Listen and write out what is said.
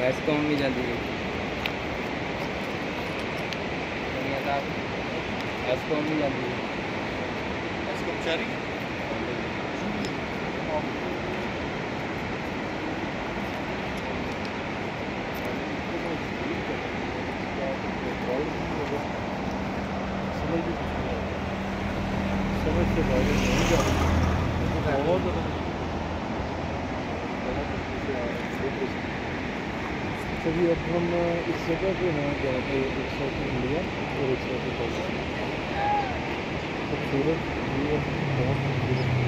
एसकॉम भी जाती है, एसकॉम भी जाती है। एसकॉम समझ से बाहर नहीं जा रही बहुत चलिए अब हम इस जगह पे हैं जहाँ पे एक साइड इंडिया और एक साइड खूबसूरत व्यू बहुत खूबसूरत